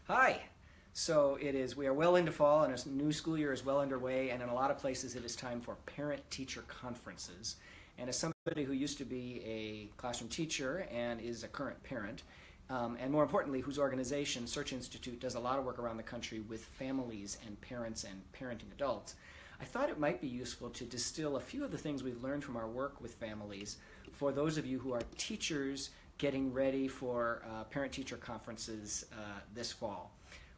Hi. So we are well into fall and a new school year is well underway, and in a lot of places it is time for parent-teacher conferences. And as somebody who used to be a classroom teacher and is a current parent, and more importantly, whose organization, Search Institute, does a lot of work around the country with families and parents and parenting adults, I thought it might be useful to distill a few of the things we've learned from our work with families for those of you who are teachers getting ready for parent-teacher conferences this fall.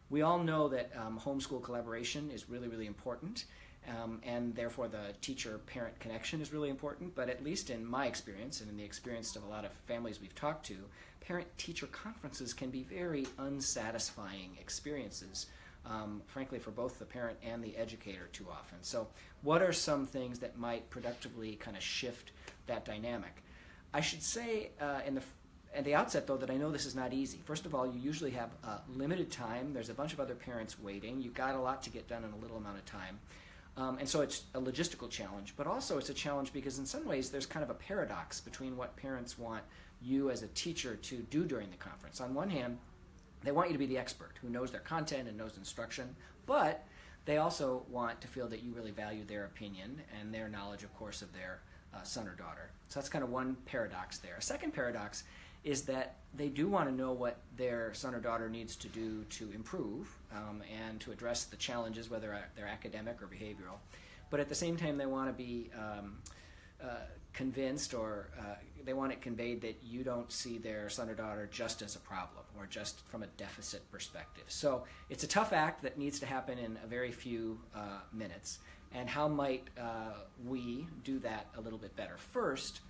We all know that homeschool collaboration is really, really important, and therefore the teacher-parent connection is really important, but at least in my experience and in the experience of a lot of families we've talked to, parent-teacher conferences can be very unsatisfying experiences, frankly, for both the parent and the educator too often. So what are some things that might productively kind of shift that dynamic? I should say at the outset, though, that I know this is not easy. First of all, you usually have limited time. There's a bunch of other parents waiting. You've got a lot to get done in a little amount of time. And so it's a logistical challenge, but also it's a challenge because in some ways there's kind of a paradox between what parents want you as a teacher to do during the conference. On one hand, they want you to be the expert who knows their content and knows instruction, but they also want to feel that you really value their opinion and their knowledge, of course, of their son or daughter. So that's kind of one paradox there. A second paradox is that they do want to know what their son or daughter needs to do to improve and to address the challenges, whether they're academic or behavioral. But at the same time, they want to be convinced or they want it conveyed that you don't see their son or daughter just as a problem or just from a deficit perspective. So it's a tough act that needs to happen in a very few minutes. And how might we do that a little bit better? First,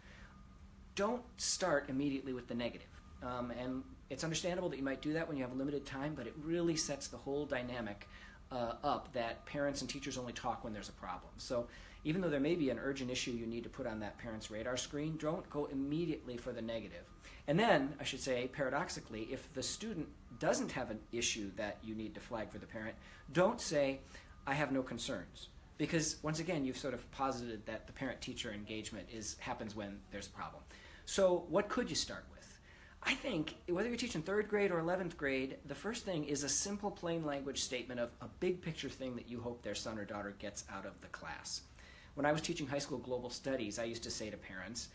don't start immediately with the negative. And it's understandable that you might do that when you have limited time, but it really sets the whole dynamic up that parents and teachers only talk when there's a problem. So even though there may be an urgent issue you need to put on that parent's radar screen, don't go immediately for the negative. And then, I should say, paradoxically, if the student doesn't have an issue that you need to flag for the parent, don't say, I have no concerns. Because once again, you've sort of posited that the parent-teacher engagement happens when there's a problem. So what could you start with? I think whether you're teaching 3rd grade or 11th grade, the first thing is a simple plain language statement of a big picture thing that you hope their son or daughter gets out of the class. When I was teaching high school global studies, I used to say to parents,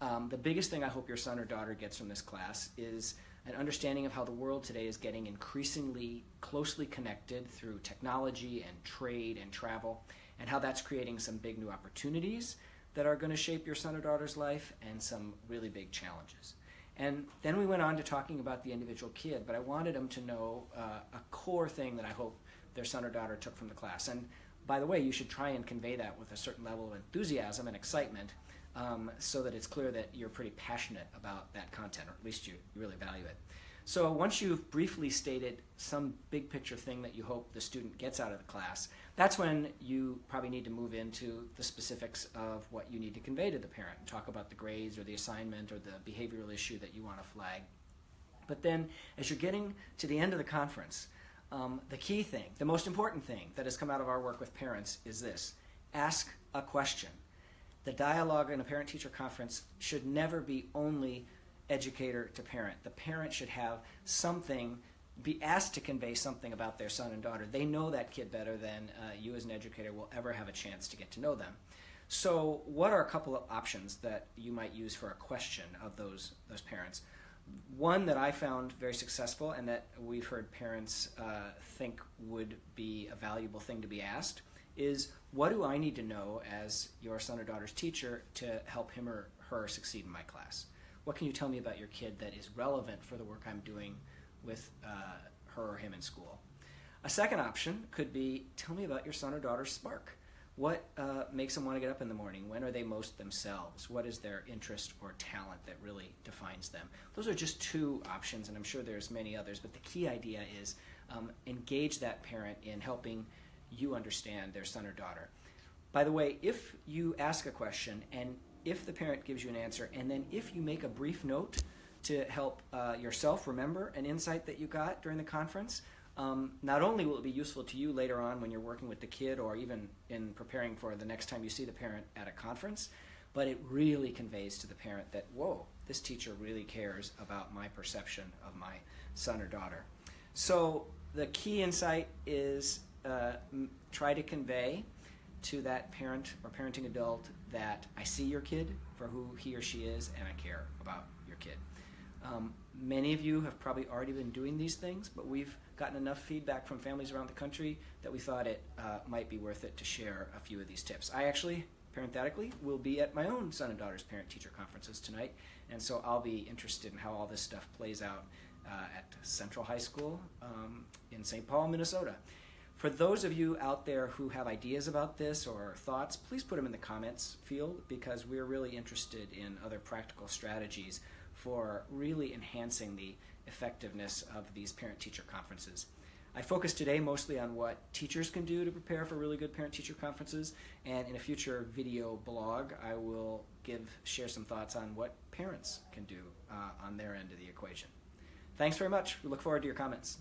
the biggest thing I hope your son or daughter gets from this class is an understanding of how the world today is getting increasingly closely connected through technology and trade and travel, and how that's creating some big new opportunities that are going to shape your son or daughter's life and some really big challenges. And then we went on to talking about the individual kid, but I wanted them to know a core thing that I hope their son or daughter took from the class. And by the way, you should try and convey that with a certain level of enthusiasm and excitement so that it's clear that you're pretty passionate about that content, or at least you really value it. So once you've briefly stated some big picture thing that you hope the student gets out of the class, that's when you probably need to move into the specifics of what you need to convey to the parent and talk about the grades or the assignment or the behavioral issue that you want to flag. But then as you're getting to the end of the conference, the key thing, the most important thing that has come out of our work with parents is this: ask a question. The dialogue in a parent-teacher conference should never be only educator to parent. The parent should have something, be asked to convey something about their son and daughter. They know that kid better than you as an educator will ever have a chance to get to know them. So what are a couple of options that you might use for a question of those parents? One that I found very successful and that we've heard parents think would be a valuable thing to be asked is, what do I need to know as your son or daughter's teacher to help him or her succeed in my class? What can you tell me about your kid that is relevant for the work I'm doing with her or him in school? A second option could be, tell me about your son or daughter's spark. What makes them want to get up in the morning? When are they most themselves? What is their interest or talent that really defines them? Those are just two options, and I'm sure there's many others, but the key idea is engage that parent in helping you understand their son or daughter. By the way, if you ask a question and if the parent gives you an answer, and then if you make a brief note to help yourself remember an insight that you got during the conference, not only will it be useful to you later on when you're working with the kid or even in preparing for the next time you see the parent at a conference, but it really conveys to the parent that, whoa, this teacher really cares about my perception of my son or daughter. So the key insight is try to convey to that parent or parenting adult that I see your kid for who he or she is, and I care about your kid. Many of you have probably already been doing these things, but we've gotten enough feedback from families around the country that we thought it might be worth it to share a few of these tips. I actually, parenthetically, will be at my own son and daughter's parent-teacher conferences tonight, and so I'll be interested in how all this stuff plays out at Central High School in St. Paul, Minnesota. For those of you out there who have ideas about this or thoughts, please put them in the comments field, because we're really interested in other practical strategies for really enhancing the effectiveness of these parent-teacher conferences. I focused today mostly on what teachers can do to prepare for really good parent-teacher conferences, and in a future video blog I will share some thoughts on what parents can do on their end of the equation. Thanks very much. We look forward to your comments.